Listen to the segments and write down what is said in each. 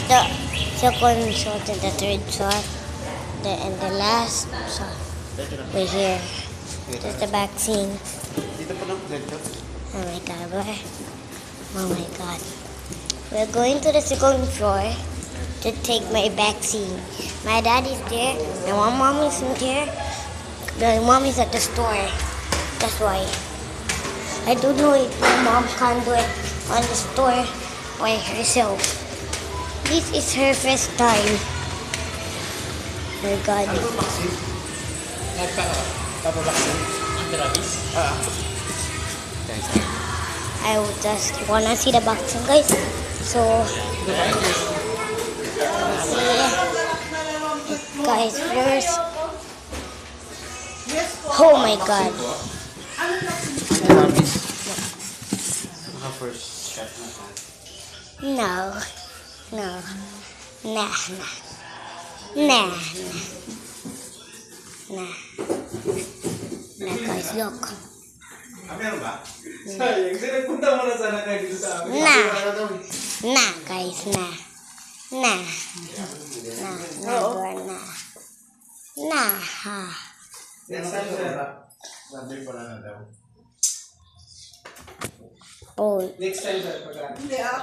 the second shot and the third shot. And the last shot. We're here. This is the vaccine. Oh my god, boy. Oh my god. We're going to the second floor to take my vaccine. My dad is there, and my mom isn't here. The mom is at the store. That's why. I don't know if my mom can do it on the store by herself. This is her first time. Oh my god. I would just wanna see the vaccine, guys. So, see, guys, first. Oh my god. No. No. Nah. Nah. Nah. Nah, guys, look. Meron ba? Sayang, punta mo na sana kayo dito sa amin. Nah, guys, nah. Next time, sir. Sabi ko na daw. Oh, Next time, sir.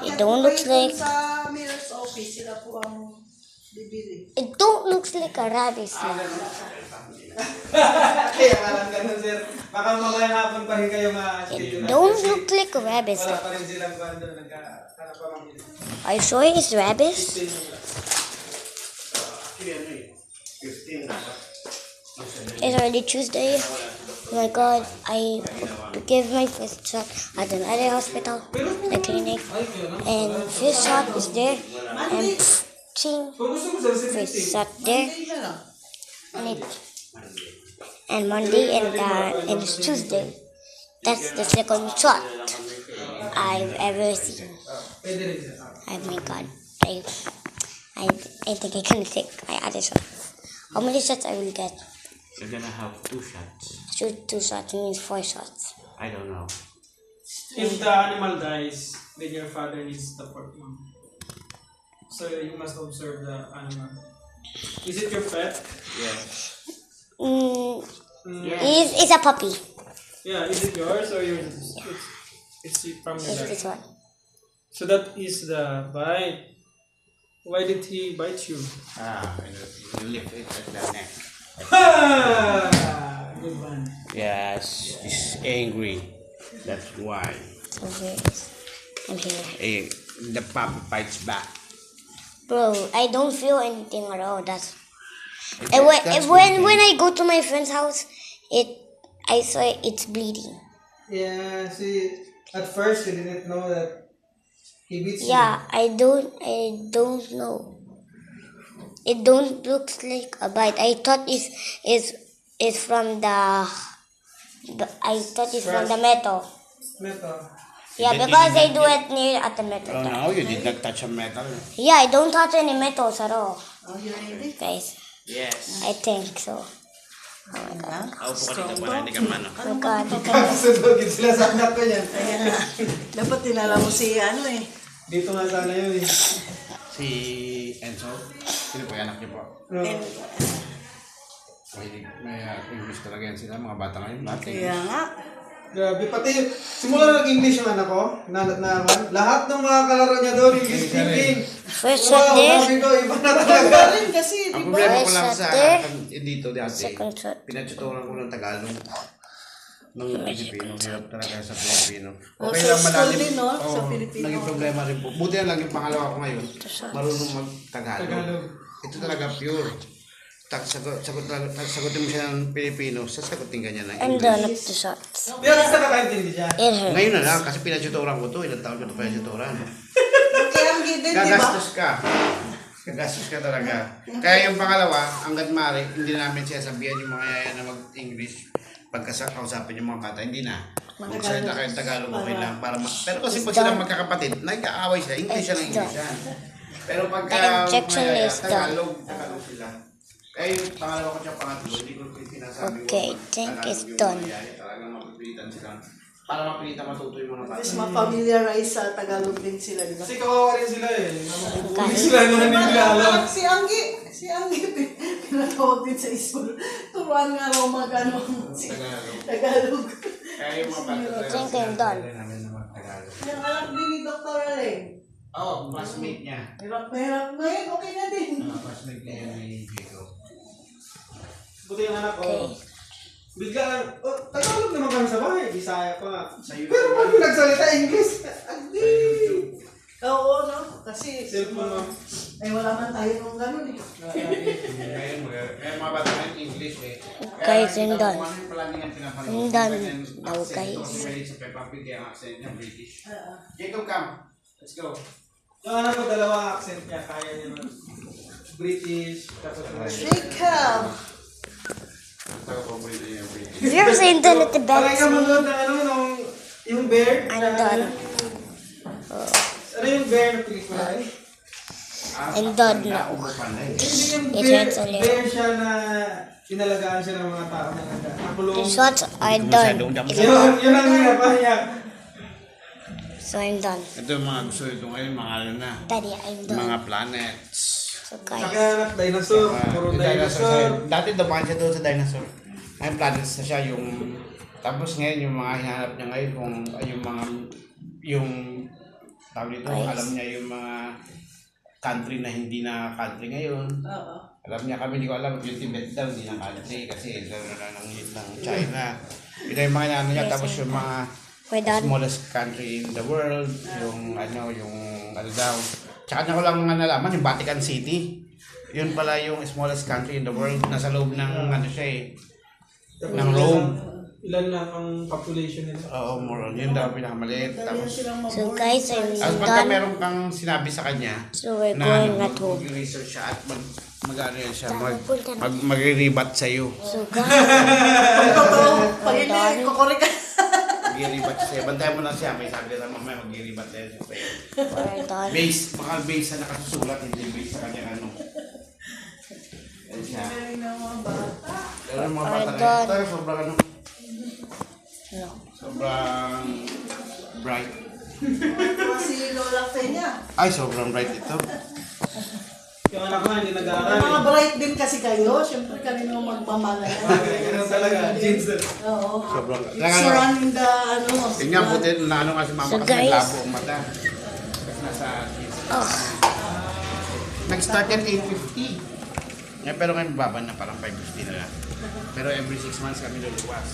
it don't look like. Sa mayor's office, sila po ang bibili. It don't look like a rabbit. Kaya alam ganun, sir. Baka mamayang hapon pa rin kayo It ma-schedule. don't look like a rabbit. Wala pa rin silang kwento. Nagkahanap pa mang bilis. Are you sure it's rabbit? It's already Tuesday. Oh my god, I gave my first shot at another hospital, the clinic, and first shot is there, and ching, Kung gusto mo, sir, first shot there, and Monday and it's Tuesday. That's the second shot I've ever seen. pwede rin, sir. Oh my god, I think I can take my other shot. How many shots I will get? You're gonna have 2 shots. Shoot 2 shots means 4 shots. I don't know. If the animal dies, then your father needs the fourth one. So you must observe the animal. Is it your pet? Yes. It's a puppy. Yeah, is it yours or yours? It's from your It's dad. this one. So that is the bite. Why did he bite you? You lift it at the neck. Ha! Good one. Yes, he's angry. That's why. So here, I'm here. The puppy bites back. Bro, I don't feel anything at all. That's That's when I go to my friend's house, I saw it's bleeding. Yeah, see, at first you didn't know that he beats Yeah, I don't know. It don't look like a bite. I thought it's from the metal. you. Metal. Yeah, because I do it near at the metal. Oh no, you did not touch a metal. Yeah, I don't touch any metals at all, Oh, you're ready? guys. Yes. I think so. Aupo ka dito para hindi ka mano. Oh my God. Susugin sila sa anak ko yan. Ayan na. Dapat tinala mo si ano eh. Dito nga sana yun eh. Si Enzo, sino po yung anak niyo po? No. May English talaga yan sila, mga bata ngayon. Kaya nga. Grabe, pati simula nag-English yung anak ko, lahat ng mga kalaro niya doon, English speaking. First Wow, shot there. sabi ko, iba na talaga. Iba rin kasi, di Ang ba? problema ko lang First sa shot there. dito dati, Second shot. pinatutunan ko ng Tagalog. Ng Pilipino, hirap talaga sa Pilipino. Oh, Okay sa lang school malalim. din, no? Sa Oo, Pilipino. naging problema rin po. Buti na lang yung pangalawa ko ngayon, marunong mag-Tagalog. Tagalog. Ito talaga pure. Sagutin mo siya ng Pilipino, sasagutin ka niya ng I'm done English. up the shots. Pero basta nakakaintindi siya. It hurts. Ngayon na lang, kasi pinatuturan ko to, ilang taon ko ito pinatuturan. Kaya ang gidin, di ba? Gagastos ka. Gagastos ka talaga. Kaya yung pangalawa, hanggat maaari, hindi namin siya sabihan yung mga yaya na mag-English. Pagkausapin yung mga bata, hindi na. Magsalita kayo Tagalog, okay lang. Pero kasi pag sila magkakapatid, nagkaaway sila, English siya ng English yan. Pero pagka The injection mga yaya, is done. Tagalog sila. Kaya yung pangalawa ko siya pangatlo, hindi ko sinasabi Okay, think it's done. Talagang mapipilitan sila para mapilitan matuto yung mga At bata. least ma-familiarize sa Tagalog din sila, di ba? Kasi kawawa rin sila eh. Namubuhay Kahit- sila na hindi nila alam. Parang si Anggi, pinatawag din sa school. Turuan nga raw mag-ano, Tagalog. Kaya yung mga bata Think I'm done. namin na mag-Tagalog. Yung anak din ni Dr. Aleng. Oo, classmate niya. Hirap na hirap ngayon, okay na din. Classmate niya yung may Diego. Buti yung anak ko. Okay. Bigla lang, oh, Tagalog naman kami sa bahay. Bisaya pa nga. Sa Pero YouTube. pag nagsalita English, adi. Oo, no? Kasi, Cellphone mo. ay wala man tayo nung gano'n eh. Ngayon, kaya mga bata ngayon English eh. Guys, I'm nakita done. ko ano yung palagi niyang pinapanood. I'm done Ganyan, now, accent guys. ito, si Mary sa Peppa Pig, kaya ang accent niya British. Jacob, come. Let's go. Yung anak ko, dalawang accent niya. Kaya niya mag British, tapos Jacob! Ito ko British yung British. Have you ever seen done at the Parang ka back? manood ng ano, nung, yung bear. I'm na- done. Ano yung bear na pelikula eh? I'm done now. Hindi yung It's bear, right, sorry. bear siya na inalagaan siya ng mga tao na nakulong. The shots are done. It's Yun, done. yun ang hinapahiyak. So I'm done. Ito yung mga gusto ito ngayon, mga ano na. Daddy, I'm done. Mga planets. So guys, Nakahanap dinosaur, puro Yung dinosaur. Dati dumaan siya doon sa dinosaur. Ngayon planets na siya yung... Tapos ngayon yung mga hinahanap niya ngayon kung yung mga... Yung... Tawag dito, Guys. alam niya yung mga country na hindi na country ngayon. Oo. Alam niya kami, hindi ko alam, yung Tibet daw, hindi na country kasi ng China. Ito yung mga ano niya, Yes, tapos yung mga we're done. smallest country in the world, yung ano daw. Tsaka niya ko lang nalaman, yung Vatican City. Yun pala yung smallest country in the world, nasa loob ng ano siya eh, ng Rome. Ilan lang ang population nila. Oo, more on. Yun daw pinakamaliit. Dali Tapos, silang So maboard. guys, I'm tapos pagka done. meron kang sinabi sa kanya, So we're na going at home. mag-research siya at mag-ano yan siya, mag-re-rebat sa'yo. So guys, Pag totoo, pag hindi, kukurik ka. Mag-re-rebat siya. Bantayan mo lang siya, may sabi na mamaya mag-re-rebat na yan siya sa'yo. we're done. Baka base na nakasusulat, hindi base sa kanya ano. Yan siya. Galing ng mga bata. Pero yung mga bata Alright, na done. ito, sobrang ano, No. sobrang bright. Si Lola Peña. Ay, sobrang bright ito. Yung anak ko hindi Mga nag-aaral. bright din kasi kayo. Siyempre kanino magmamana. Ganun talaga, jeans. Oo. Sobrang, It's running the ano. tingnan po din, na ano kasi mama So, kasi guys. labo ang mata. Kasi nasa nag-start yan 8:50. Pero ngayon baba na parang 5:50 na lang. Pero every 6 months kami luluwas.